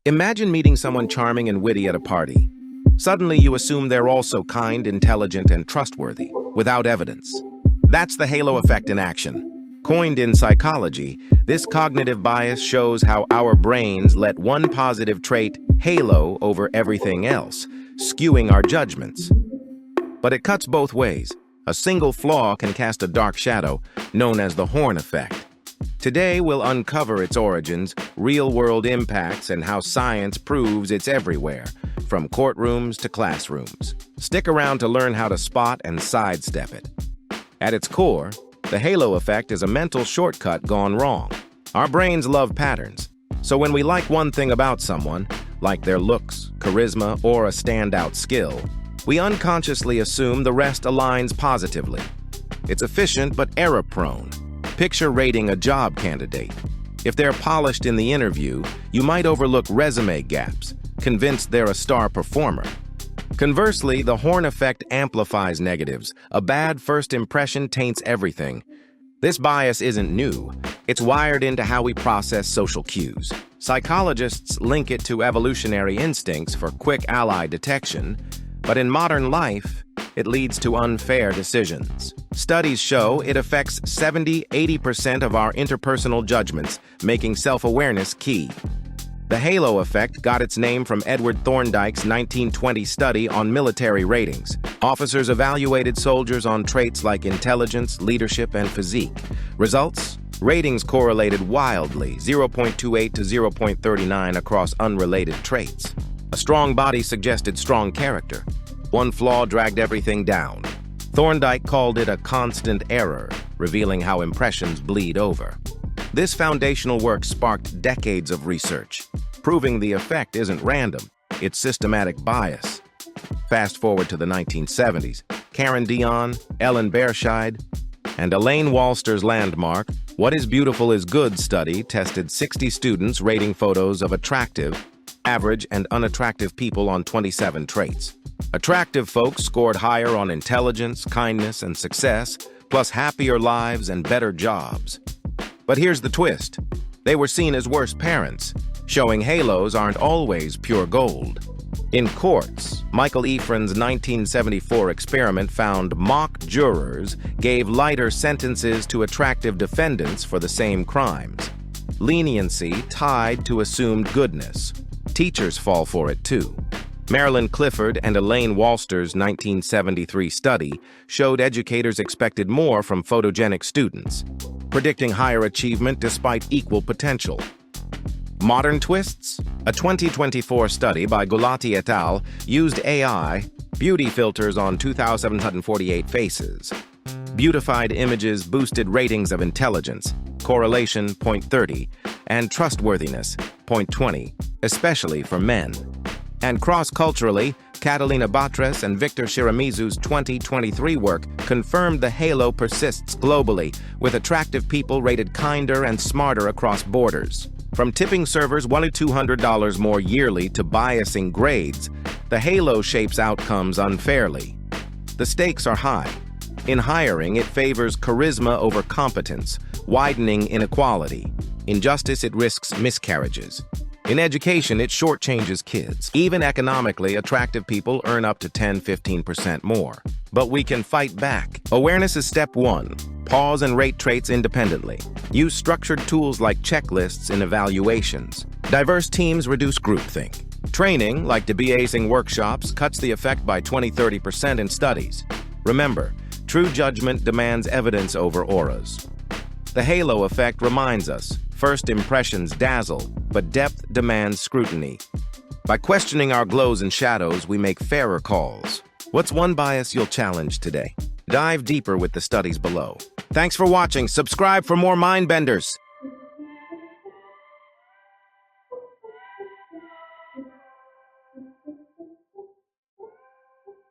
Imagine meeting someone charming and witty at a party. Suddenly, you assume they're also kind, intelligent, and trustworthy, without evidence. That's the halo effect in action. Coined in psychology, this cognitive bias shows how our brains let one positive trait halo over everything else, skewing our judgments. But it cuts both ways. A single flaw can cast a dark shadow, known as the horn effect. Today, we'll uncover its origins, real-world impacts, and how science proves it's everywhere, from courtrooms to classrooms. Stick around to learn how to spot and sidestep it. At its core, the halo effect is a mental shortcut gone wrong. Our brains love patterns, so when we like one thing about someone, like their looks, charisma, or a standout skill, we unconsciously assume the rest aligns positively. It's efficient but error-prone. Picture rating a job candidate. If they're polished in the interview, you might overlook resume gaps, convinced they're a star performer. Conversely, the horn effect amplifies negatives. A bad first impression taints everything. This bias isn't new. It's wired into how we process social cues. Psychologists link it to evolutionary instincts for quick ally detection, but in modern life, it leads to unfair decisions. Studies show it affects 70–80% of our interpersonal judgments, making self-awareness key. The halo effect got its name from Edward Thorndike's 1920 study on military ratings. Officers evaluated soldiers on traits like intelligence, leadership, and physique. Results? Ratings correlated wildly, 0.28 to 0.39 across unrelated traits. A strong body suggested strong character. One flaw dragged everything down. Thorndike called it a constant error, revealing how impressions bleed over. This foundational work sparked decades of research, proving the effect isn't random, it's systematic bias. Fast forward to the 1970s, Karen Dion, Ellen Bearscheid, and Elaine Walster's landmark, What is Beautiful is Good study tested 60 students rating photos of attractive, average, and unattractive people on 27 traits. Attractive folks scored higher on intelligence, kindness, and success, plus happier lives and better jobs. But here's the twist. They were seen as worse parents, showing halos aren't always pure gold. In courts, Michael Ephron's 1974 experiment found mock jurors gave lighter sentences to attractive defendants for the same crimes. Leniency tied to assumed goodness. Teachers fall for it too. Marilyn Clifford and Elaine Walster's 1973 study showed educators expected more from photogenic students, predicting higher achievement despite equal potential. Modern twists? A 2024 study by Gulati et al. Used AI beauty filters on 2,748 faces. Beautified images boosted ratings of intelligence, correlation 0.30, and trustworthiness 0.20, especially for men. And cross-culturally, Catalina Batres and Victor Shiramizu's 2023 work confirmed the halo persists globally, with attractive people rated kinder and smarter across borders. From tipping servers $100 to $200 more yearly to biasing grades, the halo shapes outcomes unfairly. The stakes are high. In hiring, it favors charisma over competence, widening inequality. In justice, it risks miscarriages. In education, it shortchanges kids. Even economically, attractive people earn up to 10–15% more. But we can fight back. Awareness is step one. Pause and rate traits independently. Use structured tools like checklists in evaluations. Diverse teams reduce groupthink. Training, like debiasing workshops, cuts the effect by 20–30% in studies. Remember, true judgment demands evidence over auras. The halo effect reminds us, first impressions dazzle, but depth demands scrutiny. By questioning our glows and shadows, we make fairer calls. What's one bias you'll challenge today? Dive deeper with the studies below. Thanks for watching. Subscribe for more mind benders.